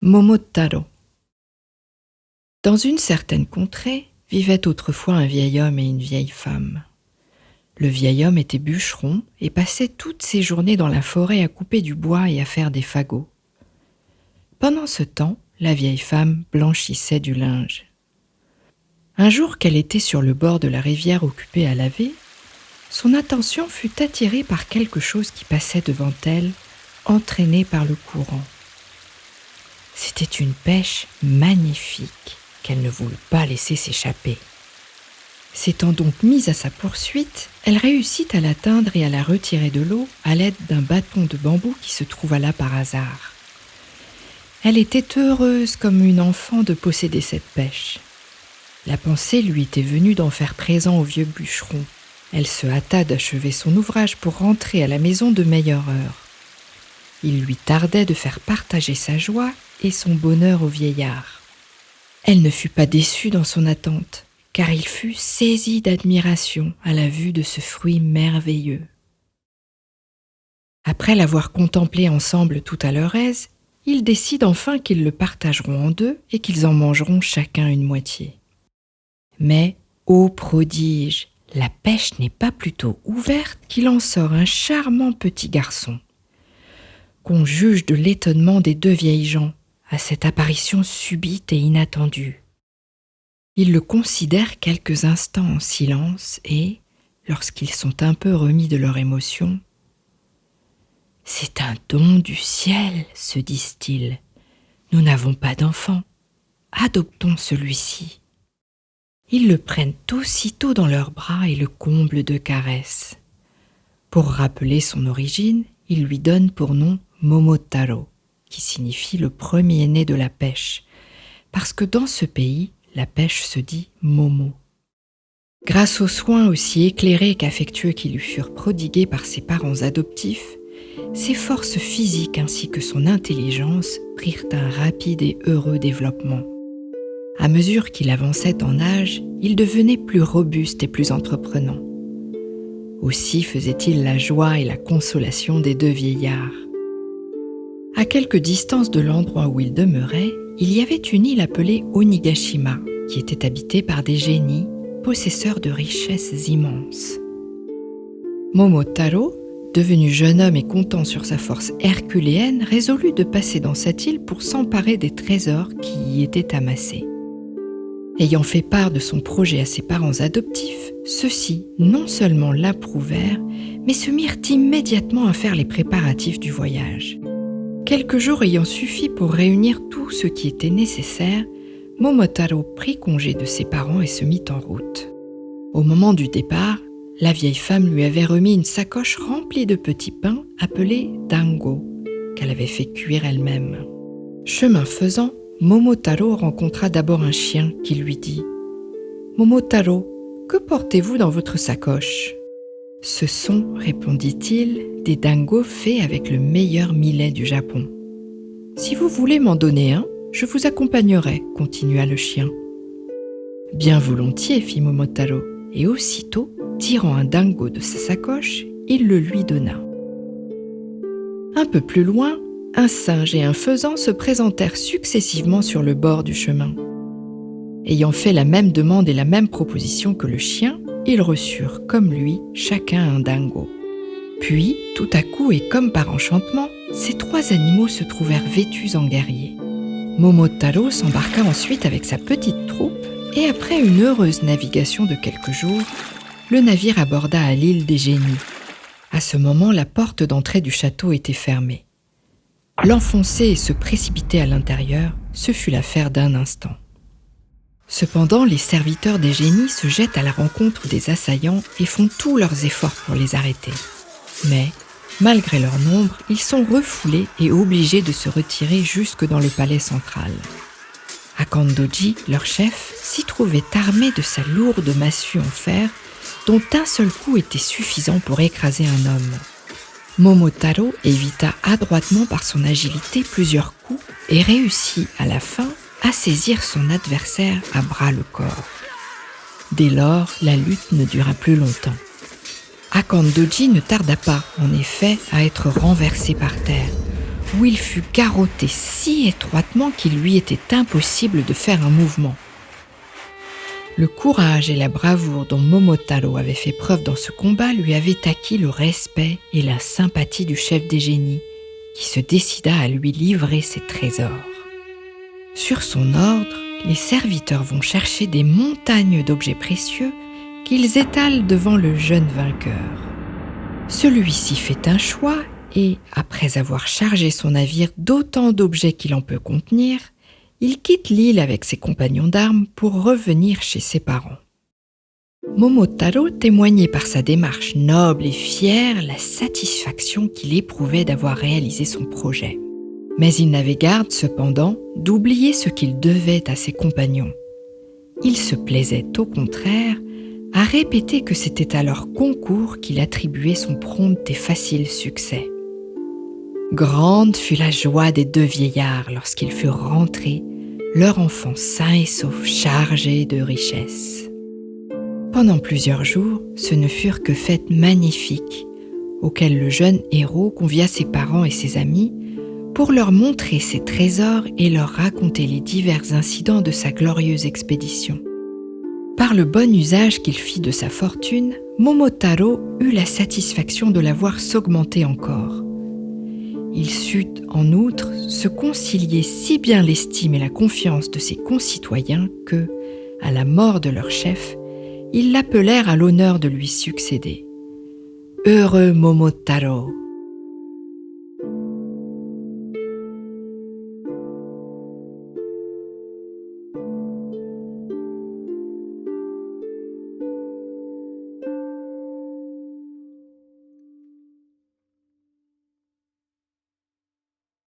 Momotaro. Dans une certaine contrée, vivaient autrefois un vieil homme et une vieille femme. Le vieil homme était bûcheron et passait toutes ses journées dans la forêt à couper du bois et à faire des fagots. Pendant ce temps, la vieille femme blanchissait du linge. Un jour qu'elle était sur le bord de la rivière occupée à laver, son attention fut attirée par quelque chose qui passait devant elle, entraîné par le courant. C'était une pêche magnifique qu'elle ne voulut pas laisser s'échapper. S'étant donc mise à sa poursuite, elle réussit à l'atteindre et à la retirer de l'eau à l'aide d'un bâton de bambou qui se trouva là par hasard. Elle était heureuse comme une enfant de posséder cette pêche. La pensée lui était venue d'en faire présent au vieux bûcheron. Elle se hâta d'achever son ouvrage pour rentrer à la maison de meilleure heure. Il lui tardait de faire partager sa joie et son bonheur au vieillard. Elle ne fut pas déçue dans son attente, car il fut saisi d'admiration à la vue de ce fruit merveilleux. Après l'avoir contemplé ensemble tout à leur aise, ils décident enfin qu'ils le partageront en deux et qu'ils en mangeront chacun une moitié. Mais, ô prodige, la pêche n'est pas plutôt ouverte qu'il en sort un charmant petit garçon. Qu'on juge de l'étonnement des deux vieilles gens à cette apparition subite et inattendue. Ils le considèrent quelques instants en silence et, lorsqu'ils sont un peu remis de leur émotion, « C'est un don du ciel, se disent-ils. Nous n'avons pas d'enfant. Adoptons celui-ci. » Ils le prennent aussitôt dans leurs bras et le comblent de caresses. Pour rappeler son origine, ils lui donnent pour nom Momotaro, qui signifie le premier-né de la pêche, parce que dans ce pays, la pêche se dit Momo. Grâce aux soins aussi éclairés qu'affectueux qui lui furent prodigués par ses parents adoptifs, ses forces physiques ainsi que son intelligence prirent un rapide et heureux développement. À mesure qu'il avançait en âge, il devenait plus robuste et plus entreprenant. Aussi faisait-il la joie et la consolation des deux vieillards. À quelque distance de l'endroit où il demeurait, il y avait une île appelée Onigashima, qui était habitée par des génies, possesseurs de richesses immenses. Momotaro, devenu jeune homme et comptant sur sa force herculéenne, résolut de passer dans cette île pour s'emparer des trésors qui y étaient amassés. Ayant fait part de son projet à ses parents adoptifs, ceux-ci non seulement l'approuvèrent, mais se mirent immédiatement à faire les préparatifs du voyage. Quelques jours ayant suffi pour réunir tout ce qui était nécessaire, Momotaro prit congé de ses parents et se mit en route. Au moment du départ, la vieille femme lui avait remis une sacoche remplie de petits pains appelés dango, qu'elle avait fait cuire elle-même. Chemin faisant, Momotaro rencontra d'abord un chien qui lui dit « Momotaro, que portez-vous dans votre sacoche ?»« Ce sont, répondit-il, des dingos faits avec le meilleur millet du Japon. »« Si vous voulez m'en donner un, je vous accompagnerai, continua le chien. »« Bien volontiers, fit Momotaro, et aussitôt, tirant un dingo de sa sacoche, il le lui donna. Un peu plus loin, un singe et un faisan se présentèrent successivement sur le bord du chemin. Ayant fait la même demande et la même proposition que le chien, ils reçurent, comme lui, chacun un dingo. Puis, tout à coup et comme par enchantement, ces trois animaux se trouvèrent vêtus en guerriers. Momotaro s'embarqua ensuite avec sa petite troupe et après une heureuse navigation de quelques jours, le navire aborda à l'île des génies. À ce moment, la porte d'entrée du château était fermée. L'enfoncer et se précipiter à l'intérieur, ce fut l'affaire d'un instant. Cependant, les serviteurs des génies se jettent à la rencontre des assaillants et font tous leurs efforts pour les arrêter. Mais, malgré leur nombre, ils sont refoulés et obligés de se retirer jusque dans le palais central. Akandoji, leur chef, s'y trouvait armé de sa lourde massue en fer, dont un seul coup était suffisant pour écraser un homme. Momotaro évita adroitement par son agilité plusieurs coups et réussit à la fin à saisir son adversaire à bras le corps. Dès lors, la lutte ne dura plus longtemps. Akandoji ne tarda pas, en effet, à être renversé par terre. où il fut garrotté si étroitement qu'il lui était impossible de faire un mouvement. Le courage et la bravoure dont Momotaro avait fait preuve dans ce combat lui avaient acquis le respect et la sympathie du chef des génies, qui se décida à lui livrer ses trésors. Sur son ordre, les serviteurs vont chercher des montagnes d'objets précieux qu'ils étalent devant le jeune vainqueur. Celui-ci fait un choix et, après avoir chargé son navire d'autant d'objets qu'il en peut contenir, il quitte l'île avec ses compagnons d'armes pour revenir chez ses parents. Momotaro témoignait par sa démarche noble et fière la satisfaction qu'il éprouvait d'avoir réalisé son projet. Mais il n'avait garde, cependant, d'oublier ce qu'il devait à ses compagnons. Il se plaisait, au contraire, à répéter que c'était à leur concours qu'il attribuait son prompt et facile succès. Grande fut la joie des deux vieillards lorsqu'ils furent rentrés, leur enfant sain et sauf chargé de richesses. Pendant plusieurs jours, ce ne furent que fêtes magnifiques, auxquelles le jeune héros convia ses parents et ses amis pour leur montrer ses trésors et leur raconter les divers incidents de sa glorieuse expédition. Par le bon usage qu'il fit de sa fortune, Momotaro eut la satisfaction de la voir s'augmenter encore. Il sut, en outre, se concilier si bien l'estime et la confiance de ses concitoyens que, à la mort de leur chef, ils l'appelèrent à l'honneur de lui succéder. Heureux Momotaro!